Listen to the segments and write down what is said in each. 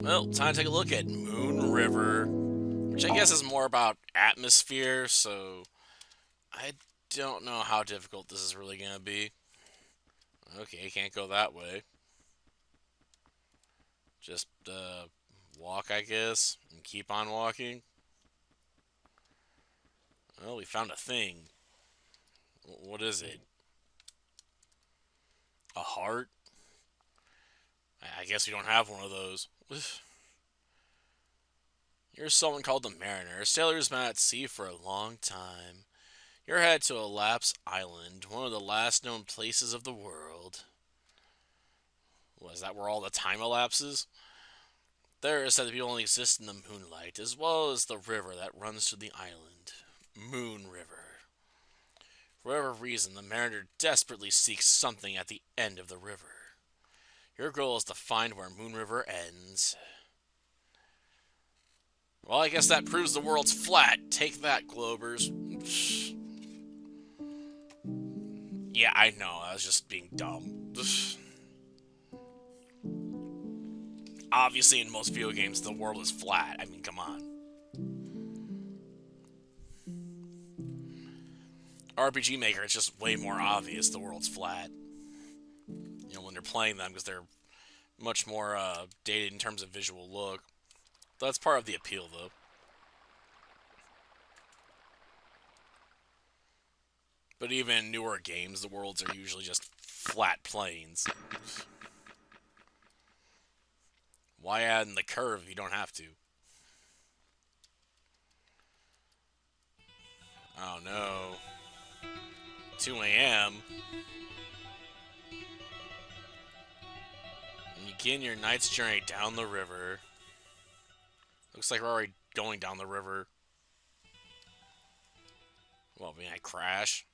Well, time to take a look at Moon River, which I guess is more about atmosphere, so I don't know how difficult this is really going to be. Okay, can't go that way. Just walk, I guess, and keep on walking. Well, we found a thing. What is it? A heart? I guess we don't have one of those. You're someone called the Mariner. A sailor who's been at sea for a long time. You're headed to Elapse Island, one of the last known places of the world. Was that where all the time elapses? There is said to be only exist in the moonlight, as well as the river that runs through the island. Moon River. For whatever reason, the mariner desperately seeks something at the end of the river. Your goal is to find where Moon River ends. Well, I guess that proves the world's flat. Take that, Globers. Yeah, I know. I was just being dumb. Obviously, in most video games, the world is flat. I mean, come on. RPG Maker, it's just way more obvious the world's flat. You know, when you're playing them, because they're much more dated in terms of visual look. That's part of the appeal, though. But even in newer games, the worlds are usually just flat plains. Why add in the curve if you don't have to? Oh no. 2 a.m. And you begin your night's journey down the river. Looks like we're already going down the river. Well, I mean, I crash.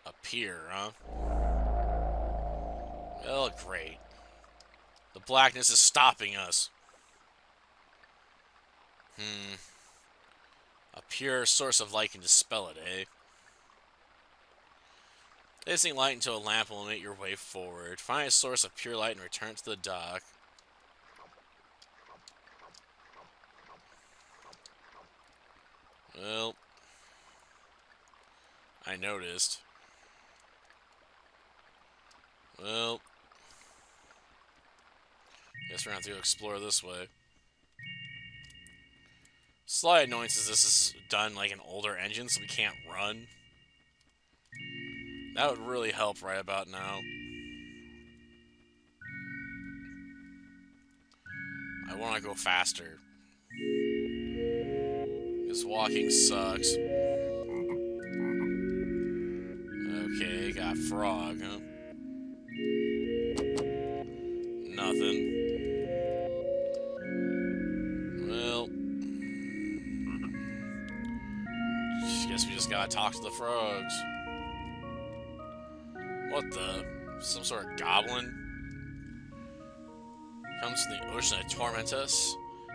Up here, huh? Oh, great. The blackness is stopping us. A pure source of light can dispel it, eh? Placing light into a lamp will illuminate your way forward. Find a source of pure light and return to the dock. Well, I noticed. Well, guess we're gonna have to explore this way. Slight annoyance is this is done like an older engine, so we can't run. That would really help right about now. I want to go faster. Because walking sucks. Okay, got frog, huh? Nothing. Well, guess we just gotta talk to the frogs. What the? Some sort of goblin? Comes from the ocean to torment us?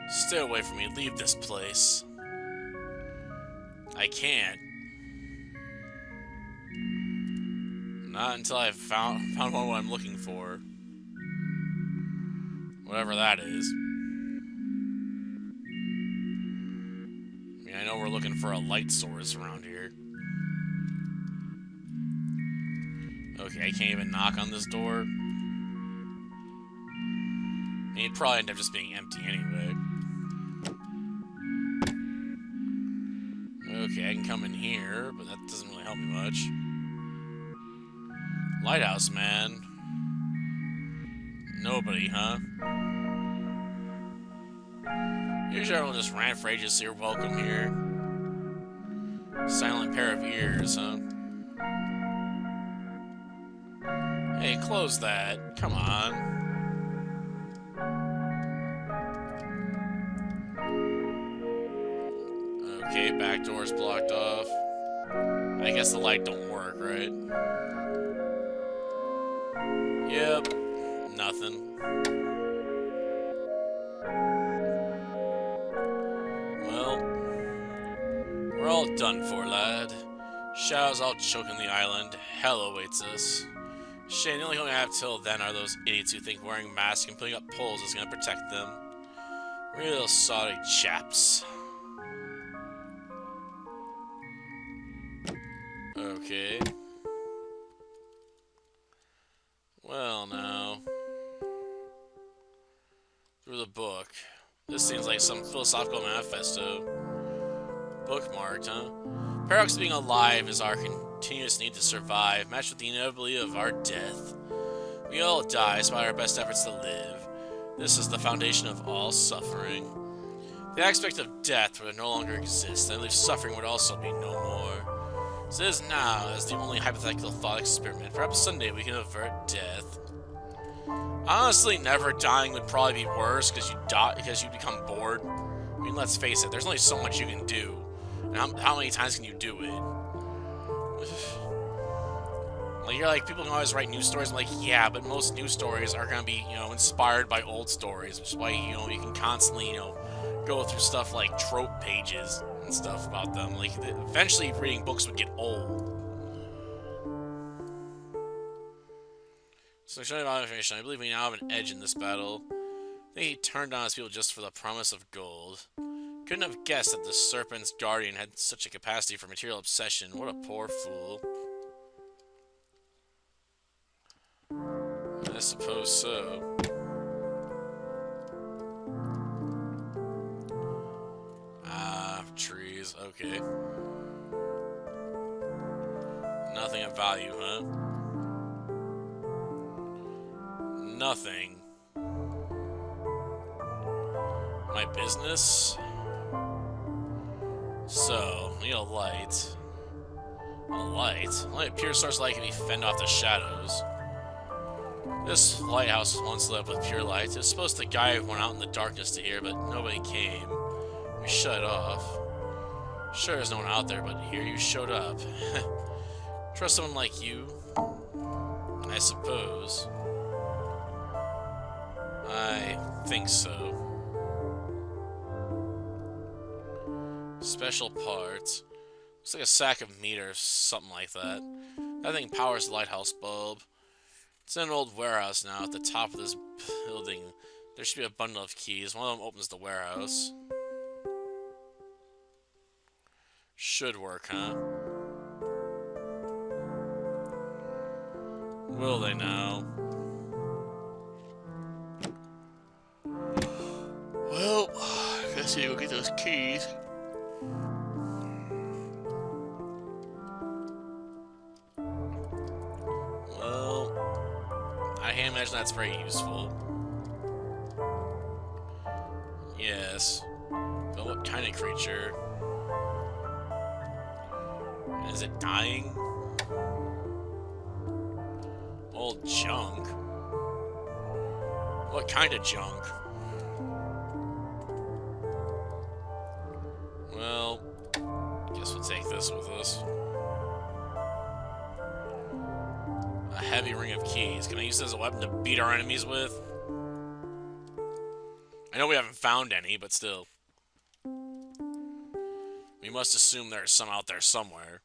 Stay away from me. Leave this place. I can't. Not until I've found what I'm looking for. Whatever that is. I mean, I know we're looking for a light source around here. Okay, I can't even knock on this door. I mean, it'd probably end up just being empty anyway. Okay, I can come in here, but that doesn't really help me much. Lighthouse, man. Nobody, huh? Usually everyone just ran for ages, so you're welcome here. Silent pair of ears, huh? Hey, close that. Come on. Okay, back door's blocked off. I guess the light don't work, right? Yep. Nothing. Well, we're all done for, lad. Shadows all choking the island. Hell awaits us. Shane, the only hope I have till then are those idiots who think wearing masks and putting up poles is gonna protect them. Real sorry chaps. Okay. Well, now. Through the book. This seems like some philosophical manifesto. Bookmarked, huh? Paradox of being alive is our continuous need to survive, matched with the inevitability of our death. We all die despite our best efforts to live. This is the foundation of all suffering. The aspect of death would no longer exist, and I believe suffering would also be no more. As it is now, as the only hypothetical thought experiment, perhaps someday we can avert death. Honestly, never dying would probably be worse because you become bored. I mean, let's face it, there's only so much you can do. And how many times can you do it? Like, you're like, people can always write news stories. I'm like, yeah, but most news stories are going to be, inspired by old stories, which is why, you can constantly, go through stuff like trope pages and stuff about them. Like, eventually reading books would get old. So, showing about information, I believe we now have an edge in this battle. I think he turned on his people just for the promise of gold. Couldn't have guessed that the Serpent's Guardian had such a capacity for material obsession. What a poor fool. I suppose so. Ah, trees. Okay. Nothing of value, huh? Nothing. My business? So, need a light. A light? Only a pure source of light can be fend off the shadows. This lighthouse was once lit up with pure light. It was supposed to guide everyone out in the darkness to here, but nobody came. We shut it off. Sure, there's no one out there, but here you showed up. Trust someone like you? I suppose. I think so. Special parts. Looks like a sack of meat or something like that. That thing powers the lighthouse bulb. It's in an old warehouse now. At the top of this building, there should be a bundle of keys. One of them opens the warehouse. Should work, huh? Will they now? Well, I guess you go get those keys. I can't imagine that's very useful. Yes. But what kind of creature? Is it dying? Old junk? What kind of junk? Well, guess we'll take this with us. A heavy ring of keys. Can I use this as a weapon to beat our enemies with? I know we haven't found any, but still. We must assume there's some out there somewhere.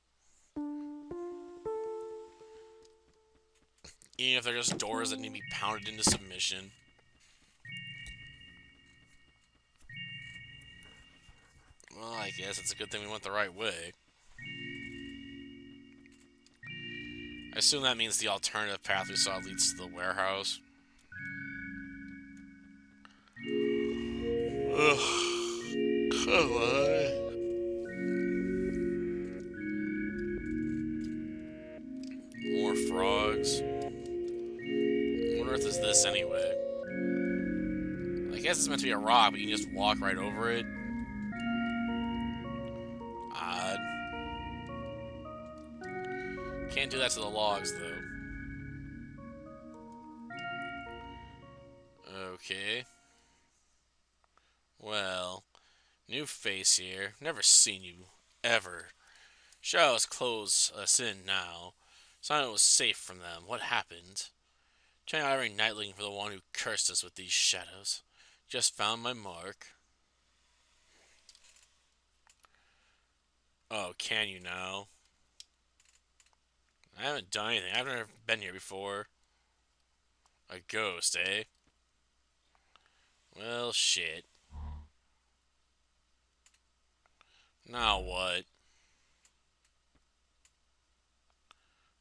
Even if they're just doors that need to be pounded into submission. Well, I guess it's a good thing we went the right way. I assume that means the alternative path we saw leads to the warehouse. Ugh. Come on. More frogs. What on earth is this anyway? I guess it's meant to be a rock, but you can just walk right over it. Odd. Can't do that to the logs, though. Okay. Well, new face here. Never seen you. Ever. Shadows close us in now. Silent was safe from them. What happened? Trying out every night looking for the one who cursed us with these shadows. Just found my mark. Oh, can you now? I haven't done anything. I've never been here before. A ghost, eh? Well, shit. Now what?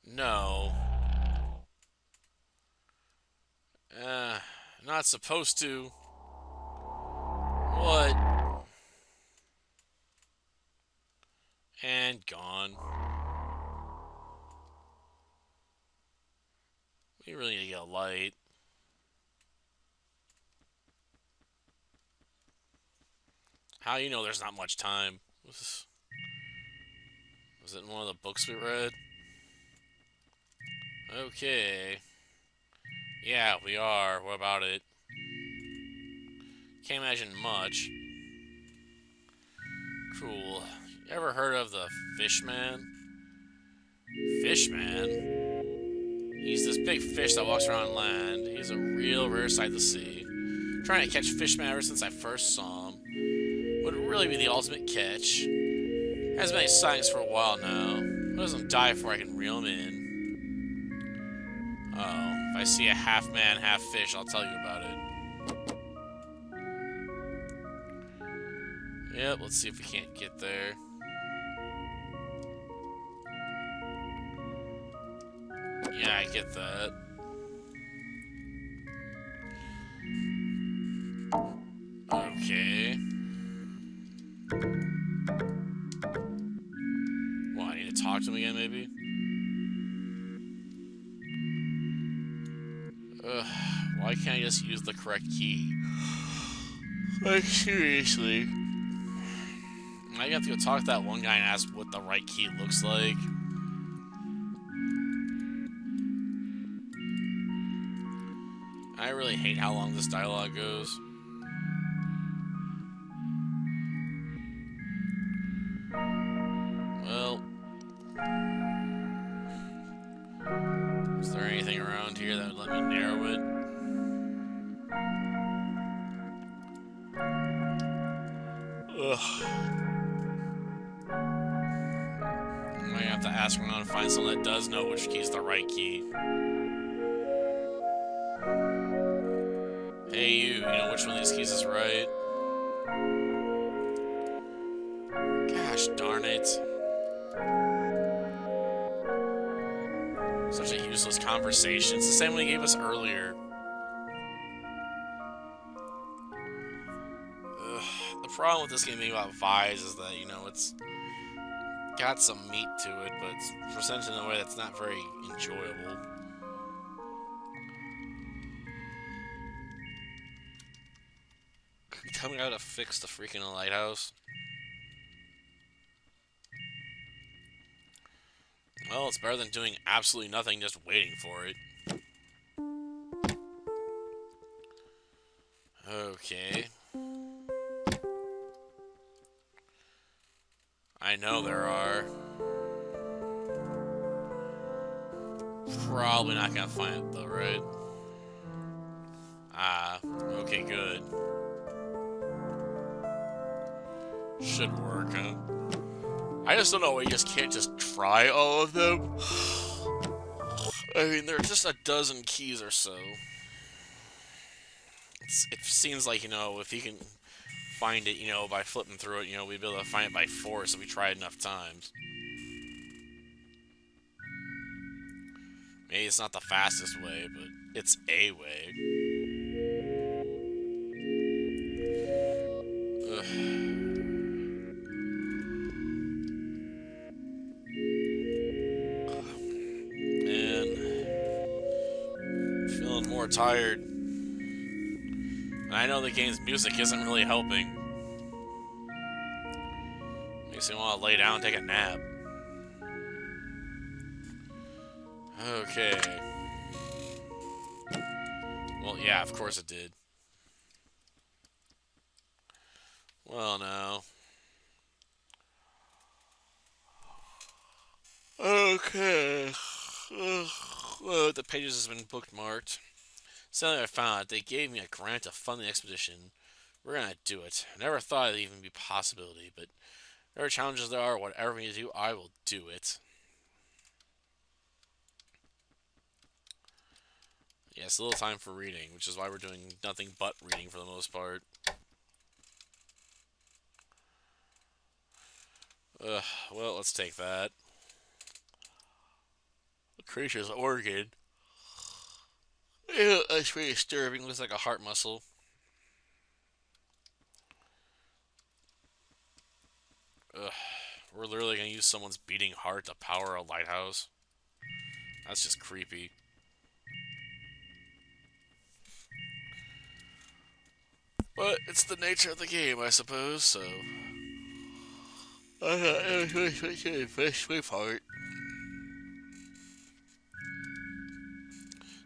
No. Not supposed to. What? And gone. We really need to get a light. How do you know there's not much time? Was it in one of the books we read? Okay. Yeah, we are. What about it? Can't imagine much. Cool. You ever heard of the Fishman? Fishman? He's this big fish that walks around land. He's a real rare sight to see. I'm trying to catch Fishman ever since I first saw him. Would really be the ultimate catch. Hasn't been any sightings for a while now. He doesn't die before I can reel him in. Oh, if I see a half man, half fish, I'll tell you about it. Yep, let's see if we can't get there. Yeah, I get that. Okay. Well, I need to talk to him again, maybe? Why can't I just use the correct key? Like, seriously. I have to go talk to that one guy and ask what the right key looks like. I really hate how long this dialogue goes. Well, is there anything around here that would let me narrow it? Ugh. I might have to ask around and find someone that does know which key is the right key. Hey, you know which one of these keys is right? Gosh darn it. Such a useless conversation. It's the same one he gave us earlier. Ugh. The problem with this game being about vibes is that, you know, it's got some meat to it, but it's presented in a way that's not very enjoyable. Tell me how to fix the freaking lighthouse. Well, it's better than doing absolutely nothing, just waiting for it. Okay. I know there are. Probably not gonna find it though, right? Ah, okay, good. Should work, huh? I just don't know why you just can't just try all of them. I mean, there are just a dozen keys or so. It seems like, you know, if you can find it, you know, by flipping through it, you know, we'd be able to find it by force if we tried enough times. Maybe it's not the fastest way, but it's a way. Ugh. More tired. And I know the game's music isn't really helping. Makes me want to lay down and take a nap. Okay. Well, yeah, of course it did. Well, now. Okay. The pages has been bookmarked. Suddenly I found out they gave me a grant to fund the expedition. We're gonna do it. I never thought it'd even be a possibility, but whatever challenges there are, whatever we need to do, I will do it. Yeah, it's a little time for reading, which is why we're doing nothing but reading for the most part. Ugh, well, let's take that. The creature's organ. Ew, that's pretty disturbing. Looks like a heart muscle. Ugh, we're literally gonna use someone's beating heart to power a lighthouse. That's just creepy. But it's the nature of the game, I suppose, so. I thought it was a fish part.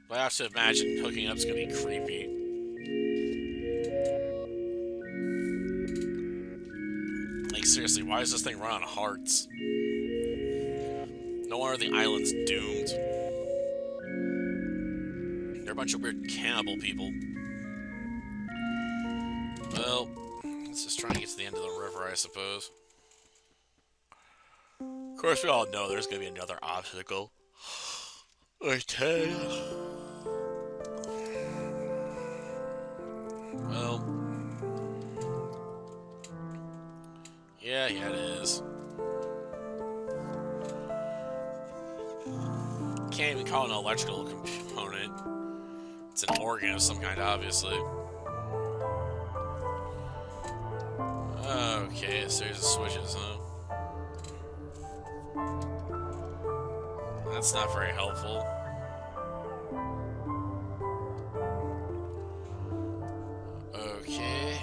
But I have to imagine hooking up's gonna be creepy. Like, seriously, why does this thing run on hearts? No wonder the island's doomed. They're a bunch of weird cannibal people. Well, let's just try and get to the end of the river, I suppose. Of course, we all know there's gonna be another obstacle. Or 10. Well, yeah, it is. Can't even call it an electrical component. It's an organ of some kind, obviously. Okay, a series of switches, huh? That's not very helpful. Okay.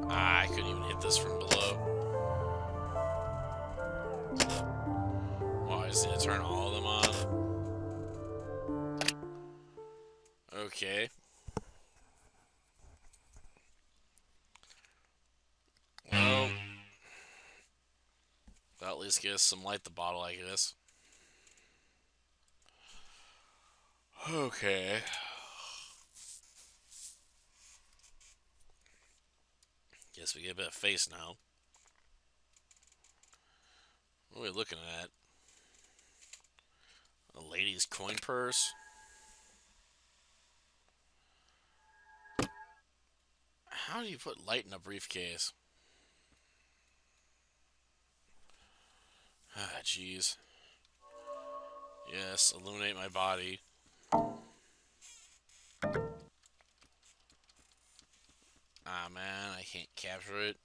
I couldn't even hit this from below. Well, I just need to turn all of them on. Okay. Well, that'll at least get us some light the bottle, I guess. Okay. Guess we get a bit of face now. What are we looking at? A lady's coin purse? How do you put light in a briefcase? Ah, jeez. Yes, illuminate my body. Ah, man, I can't capture it.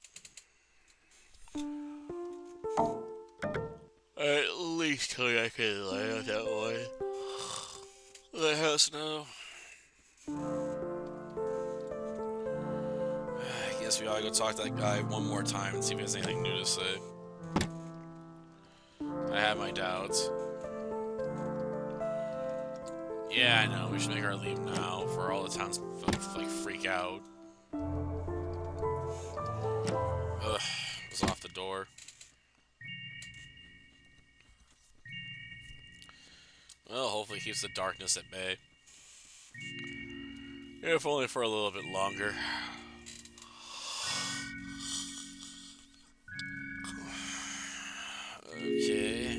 At least tell me I can lay out that way. The house now. I guess we ought to go talk to that guy one more time and see if he has anything new to say. I have my doubts. Yeah, I know. We should make our leave now for all the townsfolk like freak out. Ugh, it was off the door. Well, hopefully it keeps the darkness at bay. If only for a little bit longer. Okay.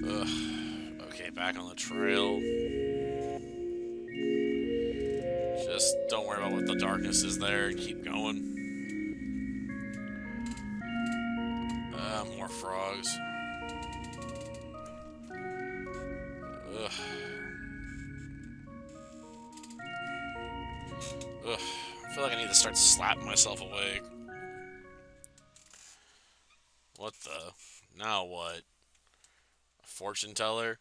Ugh. Okay, back on the trail. Just don't worry about what the darkness is there. Keep going. More frogs. Ugh. Ugh. I feel like I need to start slapping myself awake. What the? Now what? A fortune teller?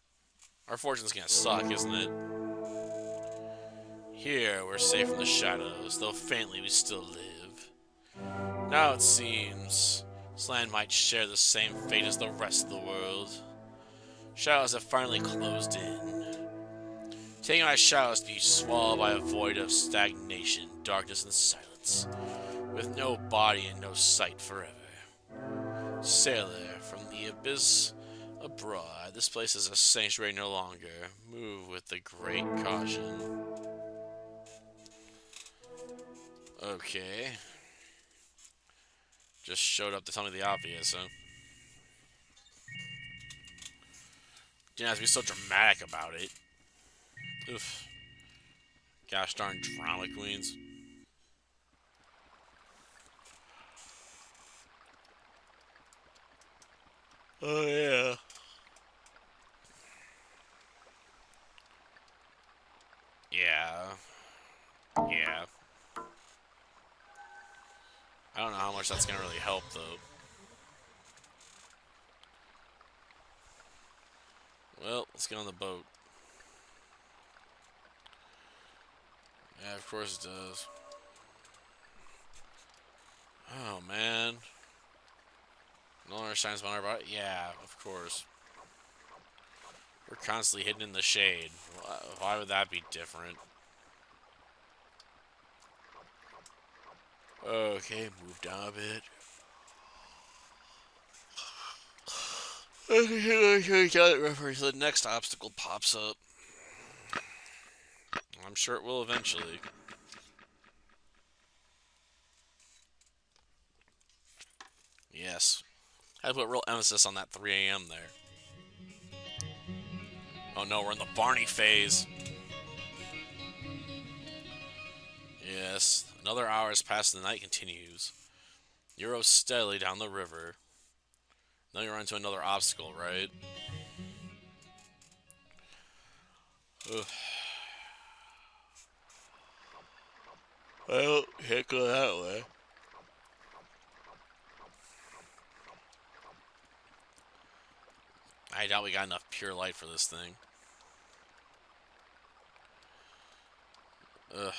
Our fortune's gonna suck, isn't it? Here, we're safe from the shadows, though faintly we still live. Now it seems this land might share the same fate as the rest of the world. Shadows have finally closed in. Taking my shadows to be swallowed by a void of stagnation, darkness, and silence, with no body and no sight forever. Sailor, from the abyss abroad, this place is a sanctuary no longer. Move with the great caution. Okay. Just showed up to tell me the obvious, huh? You didn't have to be so dramatic about it. Oof. Gosh darn drama queens. Oh, yeah. Yeah. Yeah. I don't know how much that's gonna really help, though. Well, let's get on the boat. Yeah, of course it does. Oh, man. No one understands about our body? Yeah, of course. We're constantly hidden in the shade. Why would that be different? Okay, move down a bit. Okay, got it, referee. So the next obstacle pops up. I'm sure it will eventually. Yes. I put real emphasis on that 3 a.m. there. Oh no, we're in the Barney phase. Yes. Another hour has passed and the night continues. You row steadily down the river. Now you run into another obstacle, right? Ugh. Well, can't go that way. I doubt we got enough pure light for this thing. Ugh.